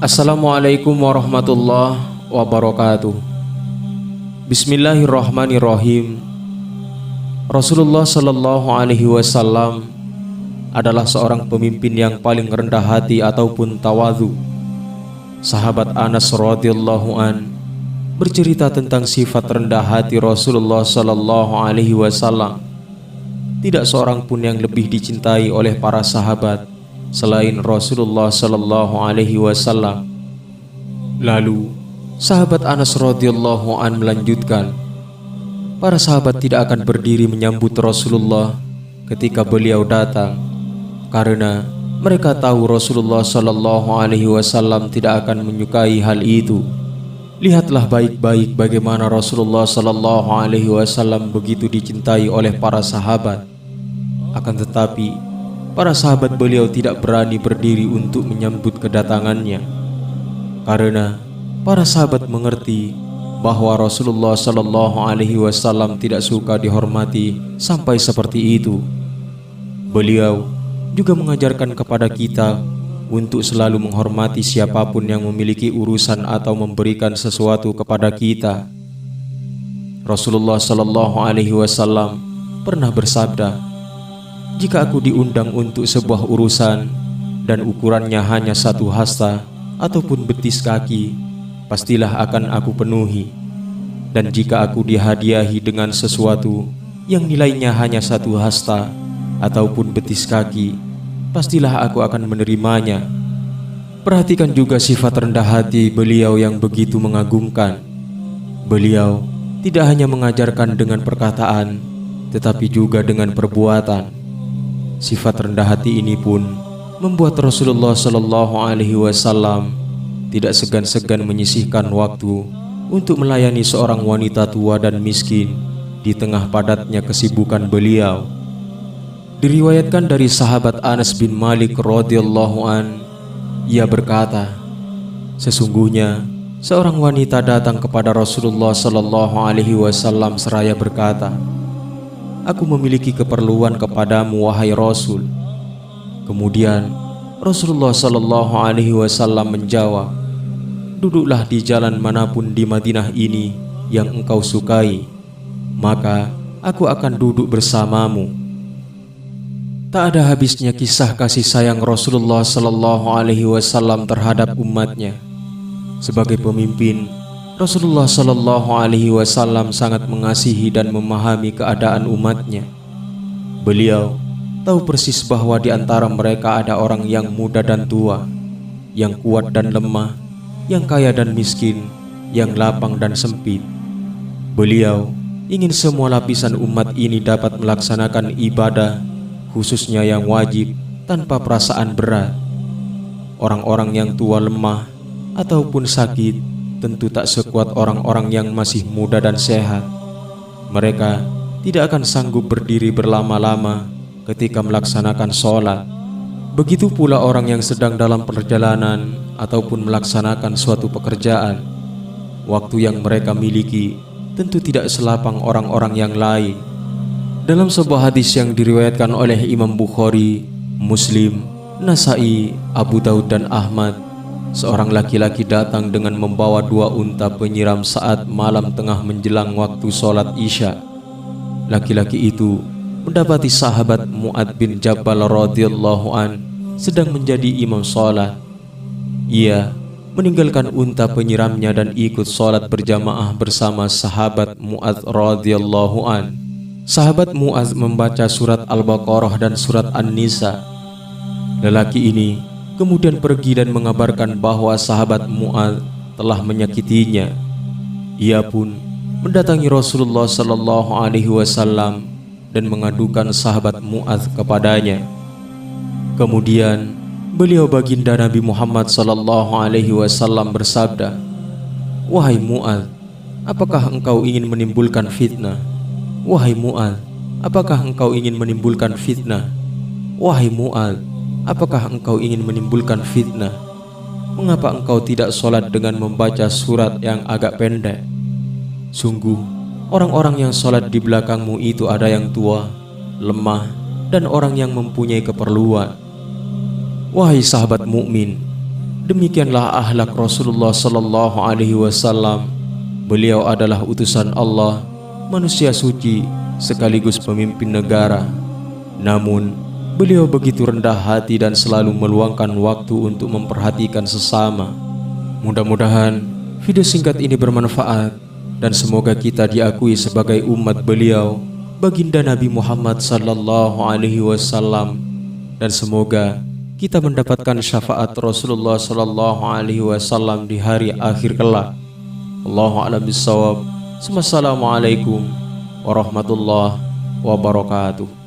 Assalamualaikum warahmatullahi wabarakatuh. Bismillahirrahmanirrahim. Rasulullah Shallallahu Alaihi Wasallam adalah seorang pemimpin yang paling rendah hati ataupun tawadhu. Sahabat Anas radhiyallahu an bercerita tentang sifat rendah hati Rasulullah Shallallahu Alaihi Wasallam. Tidak seorang pun yang lebih dicintai oleh para sahabat selain Rasulullah Shallallahu Alaihi Wasallam. Lalu sahabat Anas radhiyallahu an melanjutkan, para sahabat tidak akan berdiri menyambut Rasulullah ketika beliau datang, karena mereka tahu Rasulullah Shallallahu Alaihi Wasallam tidak akan menyukai hal itu. Lihatlah baik-baik bagaimana Rasulullah Shallallahu Alaihi Wasallam begitu dicintai oleh para sahabat. Akan tetapi para sahabat beliau tidak berani berdiri untuk menyambut kedatangannya, karena para sahabat mengerti bahwa Rasulullah Shallallahu Alaihi Wasallam tidak suka dihormati sampai seperti itu. Beliau juga mengajarkan kepada kita untuk selalu menghormati siapapun yang memiliki urusan atau memberikan sesuatu kepada kita. Rasulullah Shallallahu Alaihi Wasallam pernah bersabda, jika aku diundang untuk sebuah urusan dan ukurannya hanya satu hasta ataupun betis kaki, pastilah akan aku penuhi. Dan jika aku dihadiahi dengan sesuatu yang nilainya hanya satu hasta ataupun betis kaki, pastilah aku akan menerimanya. Perhatikan juga sifat rendah hati beliau yang begitu mengagumkan. Beliau tidak hanya mengajarkan dengan perkataan, tetapi juga dengan perbuatan. Sifat rendah hati ini pun membuat Rasulullah Shallallahu Alaihi Wasallam tidak segan-segan menyisihkan waktu untuk melayani seorang wanita tua dan miskin di tengah padatnya kesibukan beliau. Diriwayatkan dari sahabat Anas bin Malik radhiyallahu an, ia berkata, sesungguhnya seorang wanita datang kepada Rasulullah Shallallahu Alaihi Wasallam seraya berkata, aku memiliki keperluan kepadamu wahai Rasul. Kemudian Rasulullah Shallallahu Alaihi Wasallam menjawab, duduklah di jalan manapun di Madinah ini yang engkau sukai, maka aku akan duduk bersamamu. Tak ada habisnya kisah kasih sayang Rasulullah Shallallahu Alaihi Wasallam terhadap umatnya. Sebagai pemimpin, Rasulullah Shallallahu Alaihi Wasallam sangat mengasihi dan memahami keadaan umatnya. Beliau tahu persis bahwa di antara mereka ada orang yang muda dan tua, yang kuat dan lemah, yang kaya dan miskin, yang lapang dan sempit. Beliau ingin semua lapisan umat ini dapat melaksanakan ibadah, khususnya yang wajib, tanpa perasaan berat. Orang-orang yang tua lemah ataupun sakit tentu tak sekuat orang-orang yang masih muda dan sehat. Mereka tidak akan sanggup berdiri berlama-lama ketika melaksanakan sholat. Begitu pula orang yang sedang dalam perjalanan ataupun melaksanakan suatu pekerjaan. Waktu yang mereka miliki tentu tidak selapang orang-orang yang lain. Dalam sebuah hadis yang diriwayatkan oleh Imam Bukhari, Muslim, Nasai, Abu Daud dan Ahmad, seorang laki-laki datang dengan membawa 2 unta penyiram saat malam tengah menjelang waktu sholat Isya. Laki-laki itu mendapati sahabat Mu'adz bin Jabal radhiyallahu an sedang menjadi imam sholat. Ia meninggalkan unta penyiramnya dan ikut sholat berjamaah bersama sahabat Mu'adz radhiyallahu an. Sahabat Mu'adz membaca surat Al-Baqarah dan surat An-Nisa. Lelaki ini kemudian pergi dan mengabarkan bahwa sahabat Mu'adz telah menyakitinya. Ia pun mendatangi Rasulullah Shallallahu Alaihi Wasallam dan mengadukan sahabat Mu'adz kepadanya. Kemudian beliau baginda Nabi Muhammad Shallallahu Alaihi Wasallam bersabda, wahai Mu'adz, apakah engkau ingin menimbulkan fitnah? Wahai Mu'adz, apakah engkau ingin menimbulkan fitnah? Wahai Mu'adz, apakah engkau ingin menimbulkan fitnah? Mengapa engkau tidak sholat dengan membaca surat yang agak pendek? Sungguh, orang-orang yang sholat di belakangmu itu ada yang tua, lemah, dan orang yang mempunyai keperluan. Wahai sahabat mukmin, Demikianlah akhlak Rasulullah sallallahu alaihi wasallam. Beliau adalah utusan Allah, manusia suci sekaligus pemimpin negara. Namun, beliau begitu rendah hati dan selalu meluangkan waktu untuk memperhatikan sesama. Mudah-mudahan video singkat ini bermanfaat dan semoga kita diakui sebagai umat beliau, baginda Nabi Muhammad sallallahu alaihi wasallam, dan semoga kita mendapatkan syafaat Rasulullah sallallahu alaihi wasallam di hari akhir kelak. Allahu a'lam bissawab. Wassalamualaikum warahmatullahi wabarakatuh.